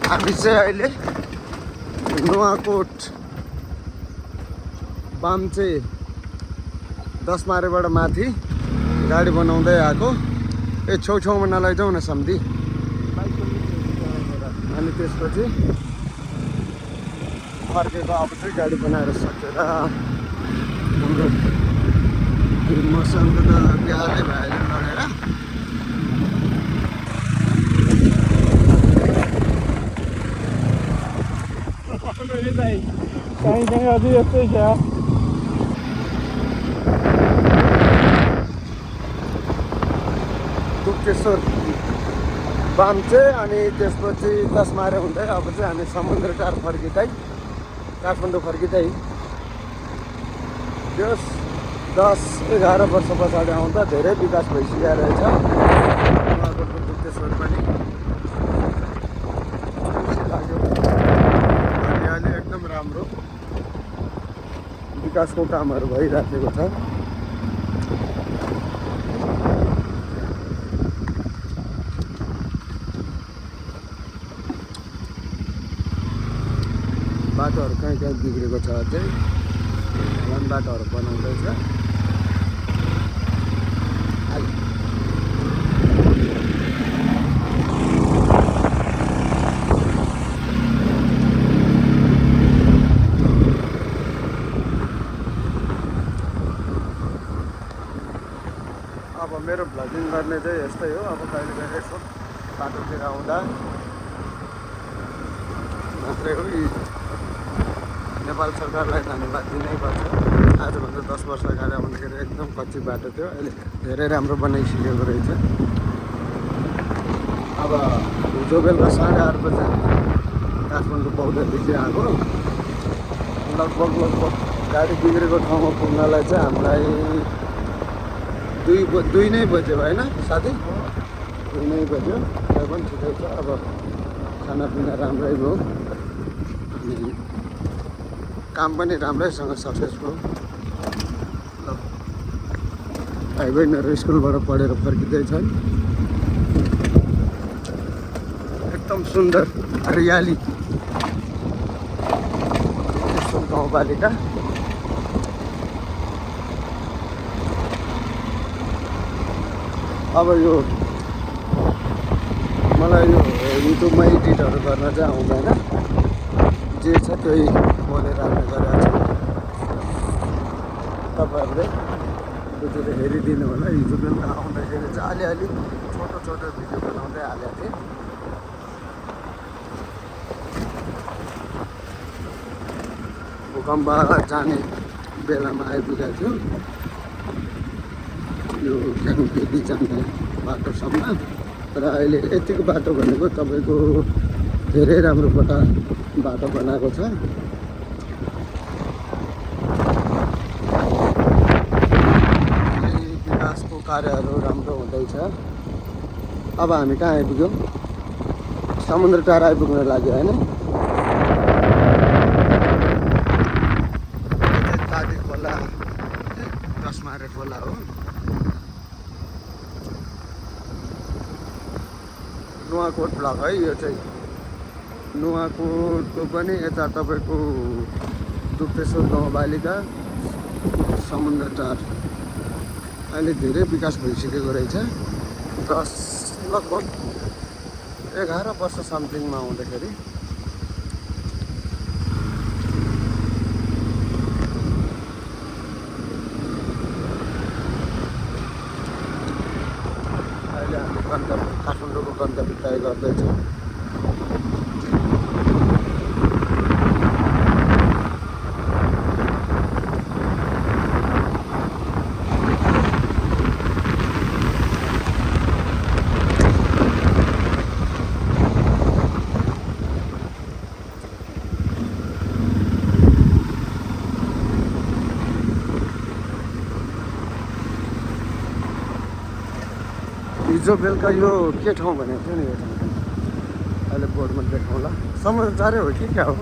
हामी चाहिँ अहिले नुवाकोट बाम्चे 10 माइलबाट माथि गाडी बनाउँदै आएको। छेउछाउमा नलैजाउँ न सम्धी। अनि त्यसपछि फर्केको अब चाहिँ गाडी बनाएर सकेर हाम्रो मसँग त बिहानै भएर लडेर कहीँ अझै यस्तै छ। दुप्तेश्वर बाम्चे अनि त्यसपछि 10 माइल हुँदै अब चाहिँ हामी समुद्र टार फर्किँदै काठमाडौँ फर्किँदै त्यस 10-11 वर्ष पछाडि आउँदा धेरै विकास भइसकेको रहेछ नुवाकोटको दुप्तेश्वर पनि। खुसी लाग्यो। हरियाली एकदम राम्रो विकासको कामहरू भइराखेको छ। बाटोहरू कहीँ कहीँ बिग्रेको छ अझै बाटोहरू बनाउँदैछ। अब मेरो भ्लगिङ गर्ने चाहिँ यस्तै हो। अब कहिले कहिले यसो बाटोतिर आउँदा मात्रै हो। नेपाल सरकारलाई धन्यवाद दिनैपर्छ। आजभन्दा 10 वर्ष अगाडि आउँदाखेरि एकदम कच्ची बाटो थियो, अहिले धेरै राम्रो बनाइसकेको रहेछ। अब हिजो बेलुका 8:30 बजे काठमाडौँ बौद्धदेखि आएको। लगभग गाडी बिग्रेको ठाउँमा पुग्नलाई चाहिँ हामीलाई 2 नै बज्यो होइन साथी? 2 नै बज्यो। त्यो पनि ठिकै छ। अब खानापिना राम्रै भयो, काम पनि राम्रैसँग सक्सेसफुल। ल भाइ बहिनीहरू स्कुलबाट पढेर फर्किँदैछन्। एकदम सुन्दर हरियाली गाउँपालिका। अब यो मलाई यो युट्युबमा एडिटहरू गर्न चाहिँ आउँदैन, जे छ त्यही बोलेर आउने गरेको छु। तपाईँहरूले बुझेर हेरिदिनु होला। हिजो बेलुका आउँदाखेरि चाहिँ अलिअलि छोटो छोटो भिडियो बनाउँदै हालेको थिएँ। भूकम्प जाने बेलामा आइपुगेको थियो यो क्याम्पेटी जाने बाटोसम्म। र अहिले यतिको बाटो भनेको तपाईँको धेरै राम्रो बाटो बनाएको छ। विकासको कार्यहरू राम्रो हुँदैछ। अब हामी कहाँ आइपुग्यौँ? समुद्र टार आइपुग्न लाग्यो होइन? तादी खोला 10 माइल खोला हो। नुवाकोट ब्लक है यो चाहिँ। नुवाकोटको पनि यता तपाईँको दुप्तेश्वर गाउँपालिका समुद्र टार अहिले धेरै विकास भइसकेको रहेछ। लगभग 11 वर्ष समथिङमा आउँदाखेरि अहिले हामी काठमाडौँको गन्तव्य तय गर्दैछौँ। हिजो बेलुका यो के ठाउँ भनेको थियो नि, यो ठाउँ अहिले बोर्डमा देखाउँला। समुद्र टारै हो कि क्या हो?